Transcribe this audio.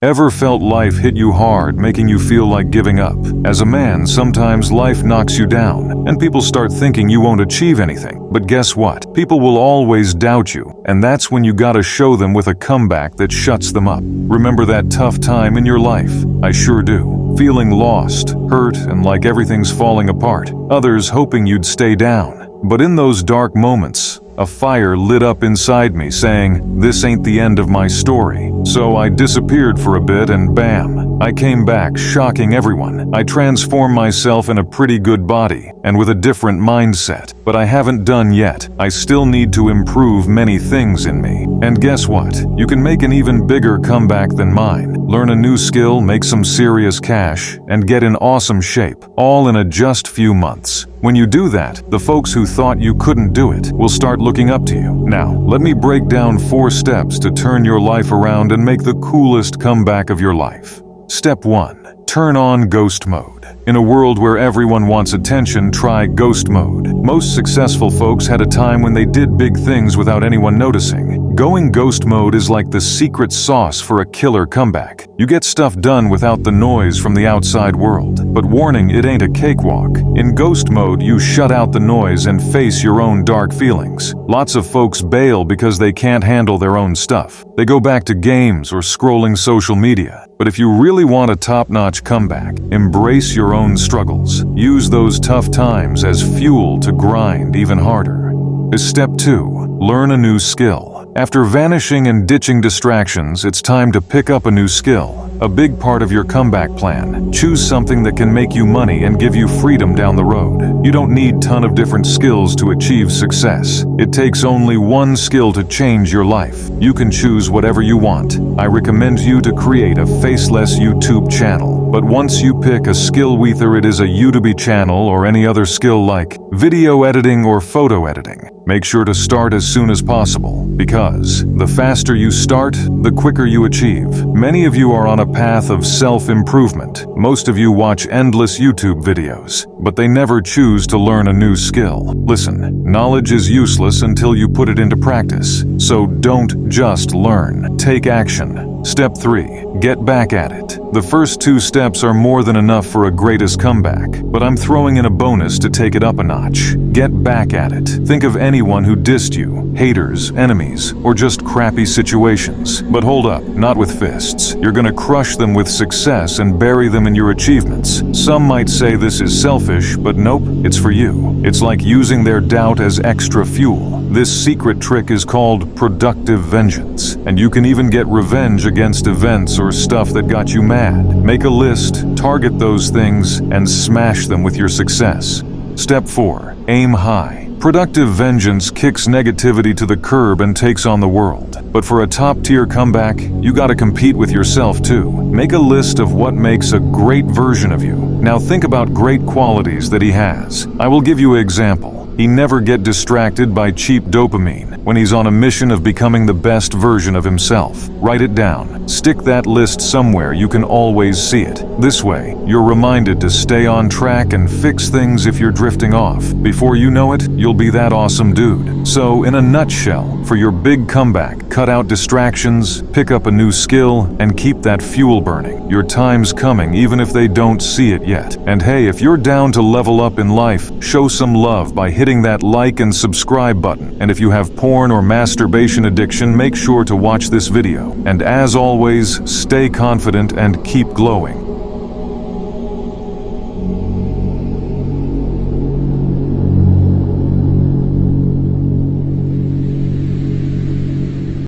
Ever felt life hit you hard, making you feel like giving up? As a man, sometimes life knocks you down, and people start thinking you won't achieve anything. But guess what? People will always doubt you, and that's when you gotta show them with a comeback that shuts them up. Remember that tough time in your life? I sure do. Feeling lost, hurt, and like everything's falling apart. Others hoping you'd stay down. But in those dark moments, a fire lit up inside me saying, this ain't the end of my story. So I disappeared for a bit and bam, I came back, shocking everyone. I transformed myself in a pretty good body and with a different mindset. But I haven't done yet. I still need to improve many things in me. And guess what? You can make an even bigger comeback than mine. Learn a new skill, make some serious cash, and get in awesome shape, all in a just few months. When you do that, the folks who thought you couldn't do it will start looking up to you. Now, let me break down 4 steps to turn your life around and make the coolest comeback of your life. Step 1. Turn on ghost mode. In a world where everyone wants attention, try ghost mode. Most successful folks had a time when they did big things without anyone noticing. Going ghost mode is like the secret sauce for a killer comeback. You get stuff done without the noise from the outside world. But warning, it ain't a cakewalk. In ghost mode, you shut out the noise and face your own dark feelings. Lots of folks bail because they can't handle their own stuff. They go back to games or scrolling social media. But if you really want a top-notch comeback, embrace your own struggles. Use those tough times as fuel to grind even harder. Step 2. Learn a new skill. After vanishing and ditching distractions, it's time to pick up a new skill. A big part of your comeback plan. Choose something that can make you money and give you freedom down the road. You don't need a ton of different skills to achieve success. It takes only one skill to change your life. You can choose whatever you want. I recommend you to create a faceless YouTube channel. But once you pick a skill, whether it is a YouTube channel or any other skill like video editing or photo editing, make sure to start as soon as possible, because the faster you start, the quicker you achieve. Many of you are on a path of self-improvement. Most of you watch endless YouTube videos, but they never choose to learn a new skill. Listen, knowledge is useless until you put it into practice. So don't just learn. Take action. Step 3. Get back at it. The first 2 steps are more than enough for a greatest comeback, but I'm throwing in a bonus to take it up a notch. Get back at it. Think of anyone who dissed you, haters, enemies, or just crappy situations. But hold up, not with fists. You're gonna crush them with success and bury them in your achievements. Some might say this is selfish, but nope, it's for you. It's like using their doubt as extra fuel. This secret trick is called productive vengeance, and you can even get revenge against events or stuff that got you mad. Make a list, target those things, and smash them with your success. Step 4. Aim high. Productive vengeance kicks negativity to the curb and takes on the world. But for a top-tier comeback, you gotta compete with yourself too. Make a list of what makes a great version of you. Now think about great qualities that he has. I will give you an example. He never gets distracted by cheap dopamine when he's on a mission of becoming the best version of himself. Write it down. Stick that list somewhere you can always see it. This way, you're reminded to stay on track and fix things if you're drifting off. Before you know it, you'll be that awesome dude. So, in a nutshell, for your big comeback, cut out distractions, pick up a new skill, and keep that fuel burning. Your time's coming even if they don't see it yet. And hey, if you're down to level up in life, show some love by hitting that like and subscribe button. And if you have porn or masturbation addiction, make sure to watch this video. And as always, stay confident and keep glowing.